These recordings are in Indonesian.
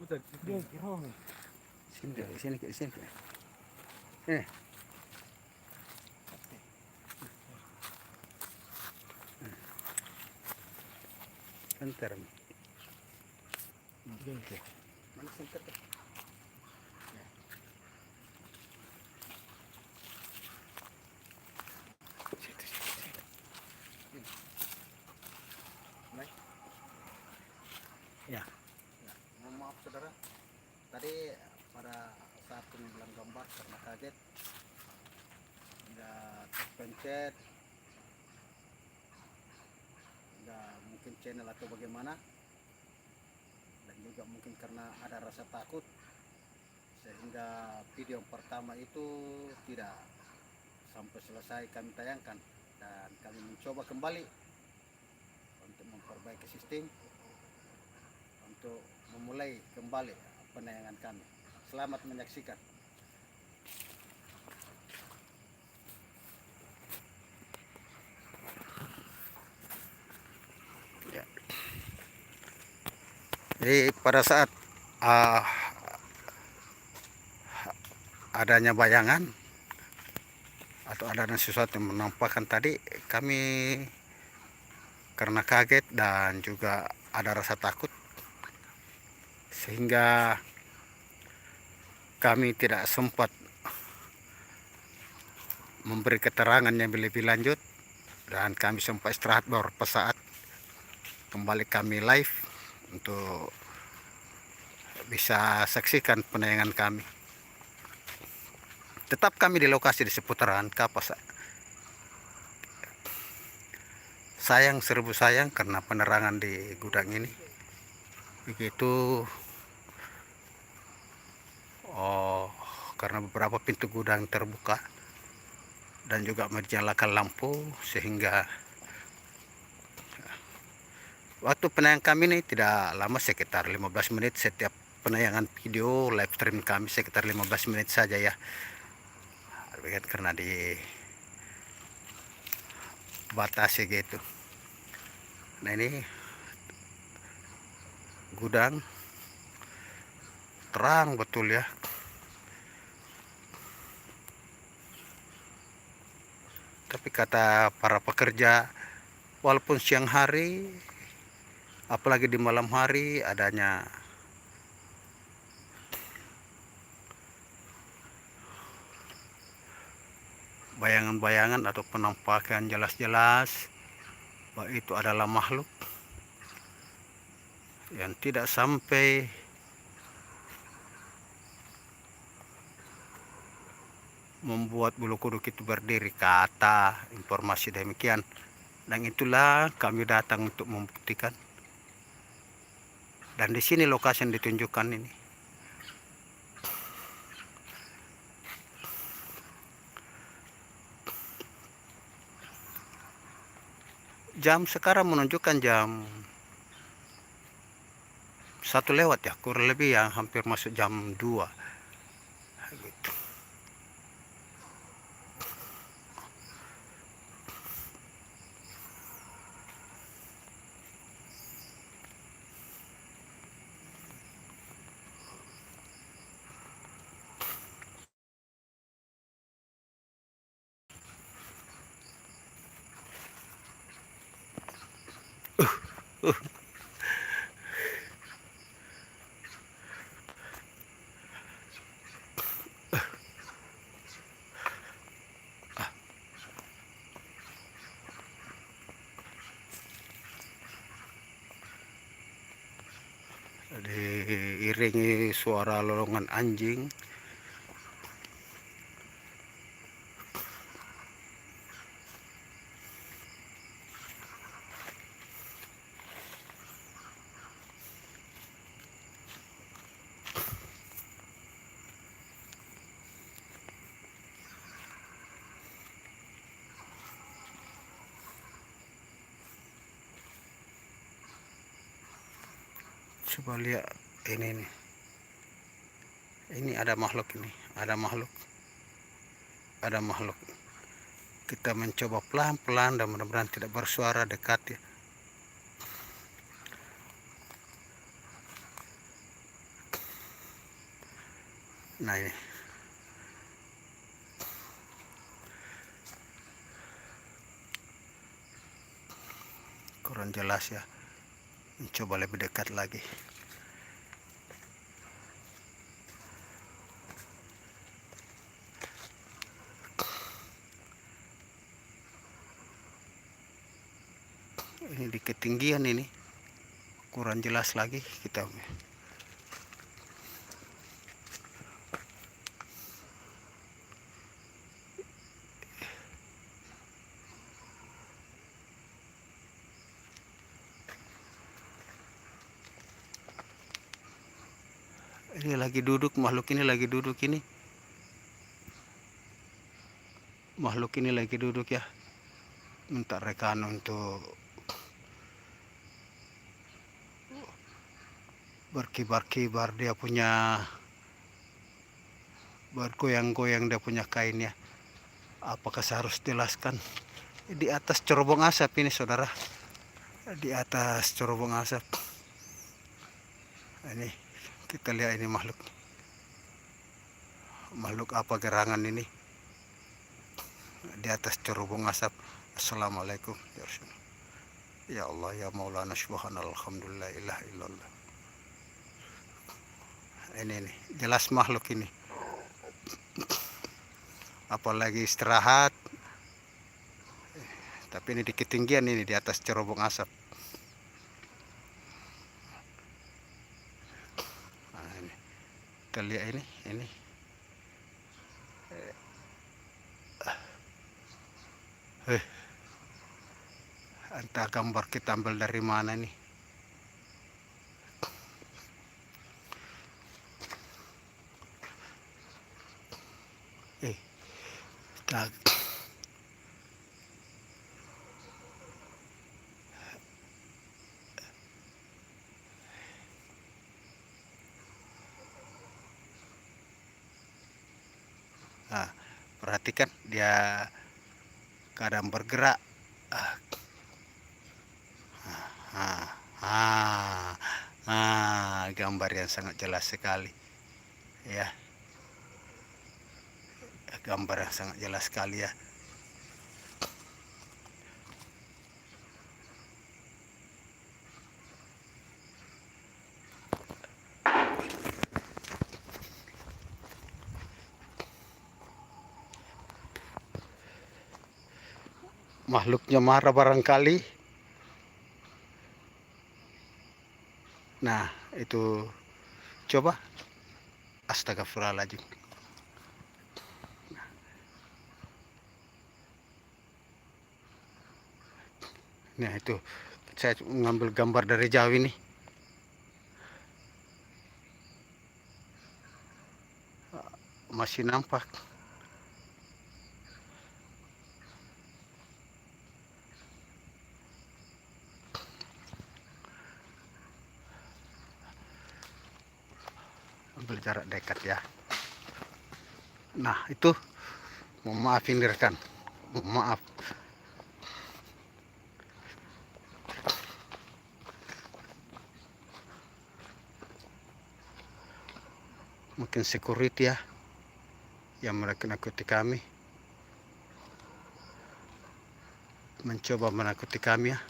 Sini, sini, sini. Sini. Bentar. Mana senter? Situ, situ, situ. Baik. Ya. Ya. Mohon maaf saudara. Tadi pada saat pengambilan gambar karena kaget nggak terpencet, nggak mungkin channel atau bagaimana, dan juga mungkin karena ada rasa takut sehingga video yang pertama itu tidak sampai selesai kami tayangkan, dan kami mencoba kembali untuk memperbaiki sistem untuk memulai kembali penayangan kami. Selamat menyaksikan. Ya. Jadi pada saat adanya bayangan atau adanya sesuatu yang menampakkan tadi, kami karena kaget dan juga ada rasa takut sehingga kami tidak sempat memberi keterangan yang lebih lanjut, dan kami sempat istirahat beberapa saat. Kembali kami live untuk bisa saksikan penayangan kami. Tetap kami di lokasi di seputaran Kapas. Sayang, serbu sayang karena penerangan di gudang ini begitu. Karena beberapa pintu gudang terbuka dan juga menyalakan lampu, sehingga waktu penayangan kami ini tidak lama, sekitar 15 menit setiap penayangan video live stream kami, sekitar 15 menit saja ya. Karena dibatasi gitu. Nah, ini gudang terang betul ya. Tapi kata para pekerja, walaupun siang hari, apalagi di malam hari, adanya bayangan-bayangan atau penampakan jelas-jelas bahwa itu adalah makhluk yang tidak sampai membuat bulu kuduk itu berdiri, kata informasi demikian. Dan itulah kami datang untuk membuktikan. Dan di sini lokasi yang ditunjukkan ini. Jam sekarang menunjukkan jam 1 lewat ya, kurang lebih ya, hampir masuk jam 2 gitu. Diiringi suara lolongan anjing. Coba lihat ini nih. Ini ada makhluk ini, ada makhluk. Ada makhluk. Kita mencoba pelan-pelan dan mudah-mudahan tidak bersuara, dekat ya. Nah ini kurang jelas ya, coba lebih dekat lagi. Ini di ketinggian ini kurang jelas lagi kita. Ini lagi duduk, makhluk ini lagi duduk ini. Makhluk ini lagi duduk ya. Minta rekan untuk berkibar-kibar, dia punya bergoyang-goyang, dia punya kainnya. Apakah saya harus jelaskan? Di atas cerobong asap ini saudara, di atas cerobong asap ini kita lihat ini makhluk apa gerangan ini di atas cerobong asap. Assalamualaikum ya Rasulullah. Ya Allah ya Maulana subhanallah alhamdulillah ilaha illallah. Ini jelas makhluk ini, apalagi istirahat, tapi ini di ketinggian ini di atas cerobong asap. Nah, ini kita lihat ini entah gambar kita ambil dari mana nih. Tak. Nah, perhatikan dia kadang bergerak. Gambar yang sangat jelas sekali ya, gambar yang sangat jelas sekali ya. Makhluknya marah barangkali. Nah itu coba, astagfirullahaladzim. Nah itu saya mengambil gambar dari jauh ini. Masih nampak. Ambil jarak dekat ya. Nah itu, mohon maafin rekan, maaf. Mungkin security ya yang menakuti kami, mencoba menakuti kami ya.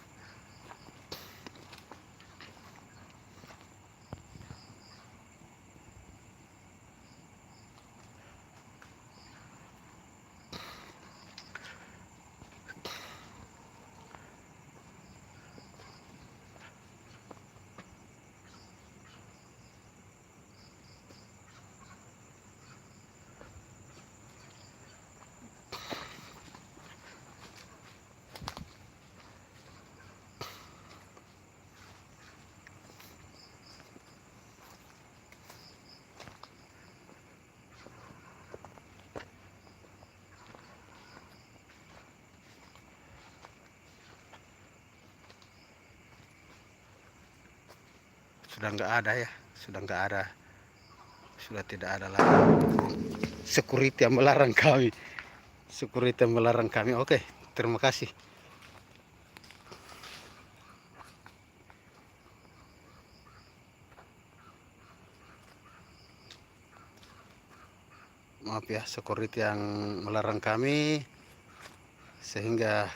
Sudah nggak ada ya, sudah nggak ada, sudah tidak ada lagi. Security yang melarang kami, security yang melarang kami. Oke, terima kasih. maaf ya, security yang melarang kami, sehingga